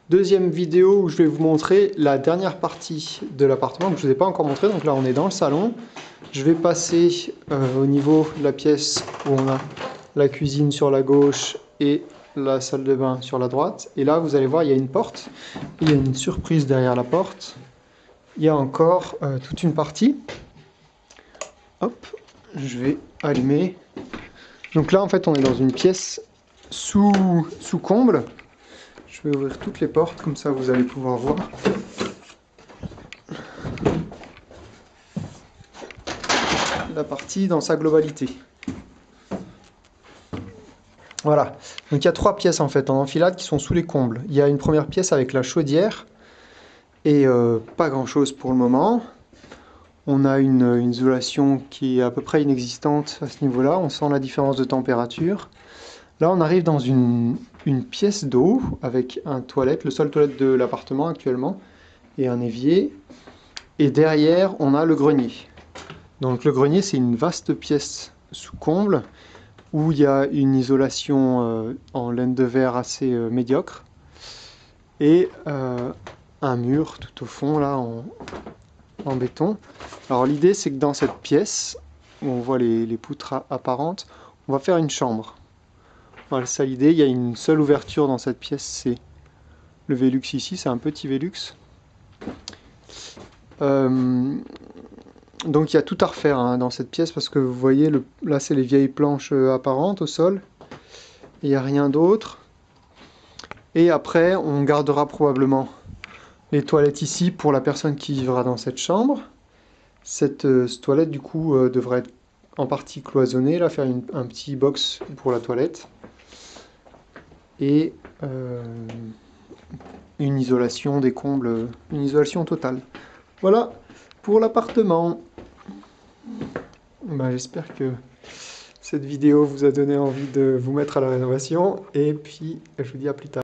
Deuxième vidéo où je vais vous montrer la dernière partie de l'appartement que je ne vous ai pas encore montré. Donc là on est dans le salon. Je vais passer au niveau de la pièce où on a la cuisine sur la gauche et la salle de bain sur la droite. Et là vous allez voir, il y a une porte. Il y a une surprise derrière la porte. Il y a encore toute une partie. Hop, je vais allumer. Donc là en fait on est dans une pièce sous comble. Je vais ouvrir toutes les portes, comme ça vous allez pouvoir voir. La partie dans sa globalité. Voilà, donc il y a trois pièces en fait en enfilade qui sont sous les combles. Il y a une première pièce avec la chaudière, et pas grand chose pour le moment. On a une isolation qui est à peu près inexistante à ce niveau-là, on sent la différence de température. Là on arrive dans une pièce d'eau avec un toilette, le seul toilette de l'appartement actuellement, et un évier. Et derrière on a le grenier. Donc le grenier c'est une vaste pièce sous comble où il y a une isolation en laine de verre assez médiocre et un mur tout au fond là en béton. Alors l'idée c'est que dans cette pièce où on voit les poutres apparentes, on va faire une chambre. Voilà, c'est ça l'idée. Il y a une seule ouverture dans cette pièce, c'est le Velux ici, c'est un petit Velux. Donc il y a tout à refaire hein, dans cette pièce parce que vous voyez, là c'est les vieilles planches apparentes au sol. Il n'y a rien d'autre. Et après on gardera probablement les toilettes ici pour la personne qui vivra dans cette chambre. Cette toilette du coup devrait être en partie cloisonnée, là faire un petit box pour la toilette. Et une isolation des combles, une isolation totale. Voilà pour l'appartement. Ben, j'espère que cette vidéo vous a donné envie de vous mettre à la rénovation. Et puis je vous dis à plus tard.